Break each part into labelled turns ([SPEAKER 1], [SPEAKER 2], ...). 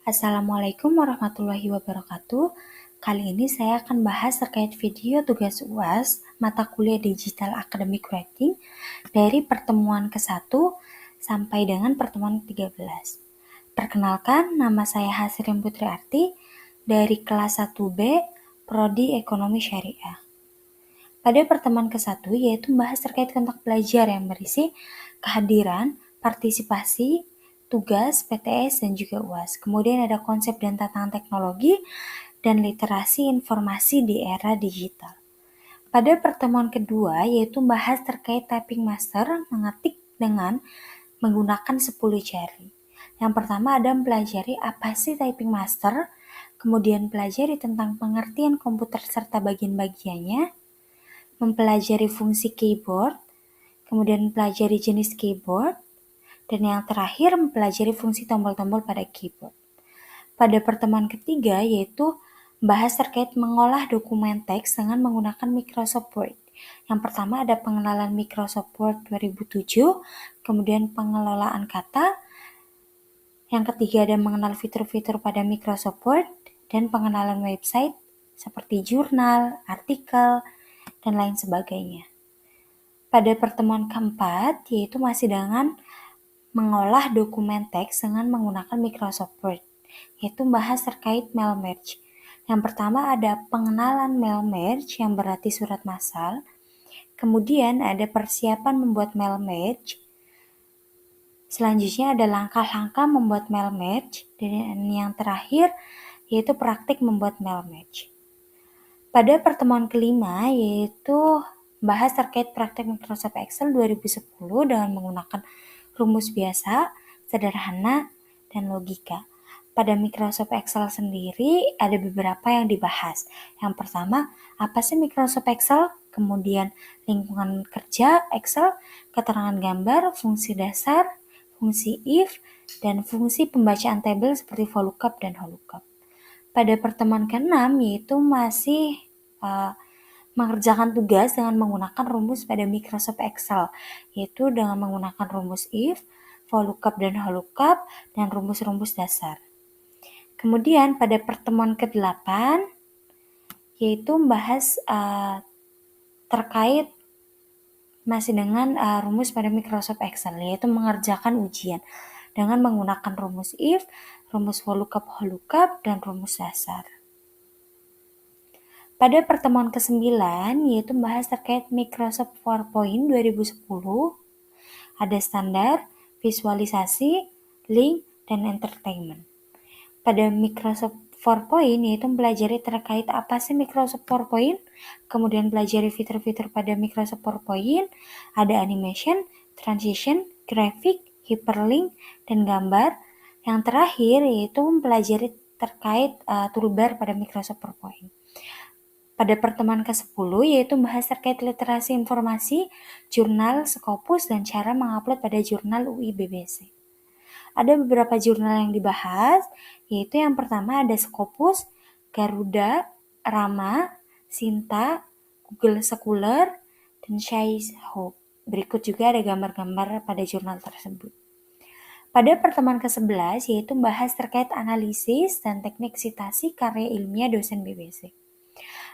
[SPEAKER 1] Assalamualaikum warahmatullahi wabarakatuh. Kali ini saya akan bahas terkait video tugas UAS mata kuliah Digital Academic Writing dari pertemuan ke-1 sampai dengan pertemuan ke-13. Perkenalkan, nama saya Hasrin Putri Arti dari kelas 1B Prodi Ekonomi Syariah. Pada pertemuan ke-1 yaitu membahas terkait kontak belajar yang berisi kehadiran, partisipasi, tugas, PTS, dan juga UAS. Kemudian ada konsep dan tantangan teknologi dan literasi informasi di era digital. Pada pertemuan kedua yaitu membahas terkait typing master mengetik dengan menggunakan 10 jari. Yang pertama ada mempelajari apa sih typing master, kemudian pelajari tentang pengertian komputer serta bagian-bagiannya, mempelajari fungsi keyboard, kemudian mempelajari jenis keyboard, dan yang terakhir mempelajari fungsi tombol-tombol pada keyboard. Pada pertemuan ketiga yaitu bahas terkait mengolah dokumen teks dengan menggunakan Microsoft Word. Yang pertama ada pengenalan Microsoft Word 2007, kemudian pengelolaan kata. Yang ketiga ada mengenal fitur-fitur pada Microsoft Word dan pengenalan website seperti jurnal, artikel, dan lain sebagainya. Pada pertemuan keempat yaitu masih dengan mengolah dokumen teks dengan menggunakan Microsoft Word, yaitu membahas terkait mail merge. Yang pertama ada pengenalan mail merge yang berarti surat massal, kemudian ada persiapan membuat mail merge, selanjutnya ada langkah-langkah membuat mail merge, dan yang terakhir yaitu praktik membuat mail merge. Pada pertemuan kelima yaitu bahas terkait praktik Microsoft Excel 2010 dengan menggunakan rumus biasa, sederhana, dan logika. Pada Microsoft Excel sendiri ada beberapa yang dibahas. Yang pertama, apa sih Microsoft Excel? Kemudian lingkungan kerja Excel, keterangan gambar, fungsi dasar, fungsi if, dan fungsi pembacaan tabel seperti VLOOKUP dan HLOOKUP. Pada pertemuan ke-6 yaitu masih mengerjakan tugas dengan menggunakan rumus pada Microsoft Excel, yaitu dengan menggunakan rumus if, VLOOKUP dan HLOOKUP, dan rumus-rumus dasar. Kemudian pada pertemuan ke-8 yaitu membahas terkait masih dengan rumus pada Microsoft Excel, yaitu mengerjakan ujian dengan menggunakan rumus if, rumus VLOOKUP, HLOOKUP, dan rumus dasar. Pada pertemuan ke-9 yaitu membahas terkait Microsoft PowerPoint 2010, ada standar, visualisasi, link, dan entertainment. Pada Microsoft PowerPoint yaitu mempelajari terkait apa sih Microsoft PowerPoint, kemudian pelajari fitur-fitur pada Microsoft PowerPoint, ada animation, transition, grafik, hyperlink, dan gambar. Yang terakhir yaitu mempelajari terkait toolbar pada Microsoft PowerPoint. Pada pertemuan ke-10 yaitu membahas terkait literasi informasi, jurnal, Scopus, dan cara mengupload pada jurnal UI BBC. Ada beberapa jurnal yang dibahas, yaitu yang pertama ada Scopus, Garuda, Rama, Sinta, Google Scholar, dan Skyhook. Berikut juga ada gambar-gambar pada jurnal tersebut. Pada pertemuan ke-11 yaitu membahas terkait analisis dan teknik sitasi karya ilmiah dosen BBC.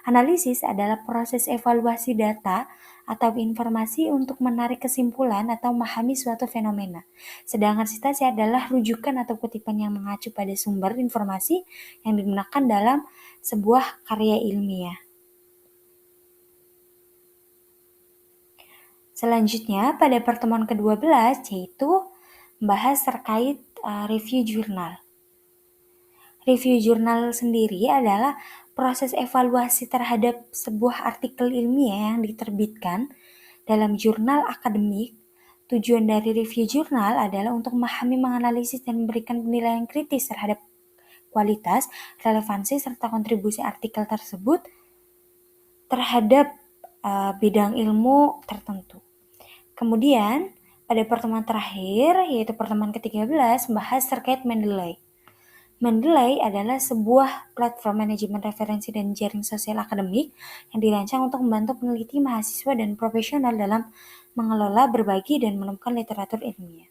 [SPEAKER 1] Analisis adalah proses evaluasi data atau informasi untuk menarik kesimpulan atau memahami suatu fenomena. Sedangkan sitasi adalah rujukan atau kutipan yang mengacu pada sumber informasi yang digunakan dalam sebuah karya ilmiah. Selanjutnya, pada pertemuan ke-12 yaitu membahas terkait review jurnal. Review jurnal sendiri adalah proses evaluasi terhadap sebuah artikel ilmiah yang diterbitkan dalam jurnal akademik. Tujuan dari review jurnal adalah untuk memahami, menganalisis, dan memberikan penilaian kritis terhadap kualitas, relevansi, serta kontribusi artikel tersebut terhadap bidang ilmu tertentu. Kemudian, pada pertemuan terakhir, yaitu pertemuan ke-13, membahas terkait Mendeley. Mendeley adalah sebuah platform manajemen referensi dan jaring sosial akademik yang dirancang untuk membantu peneliti, mahasiswa, dan profesional dalam mengelola, berbagi, dan menemukan literatur ilmiah.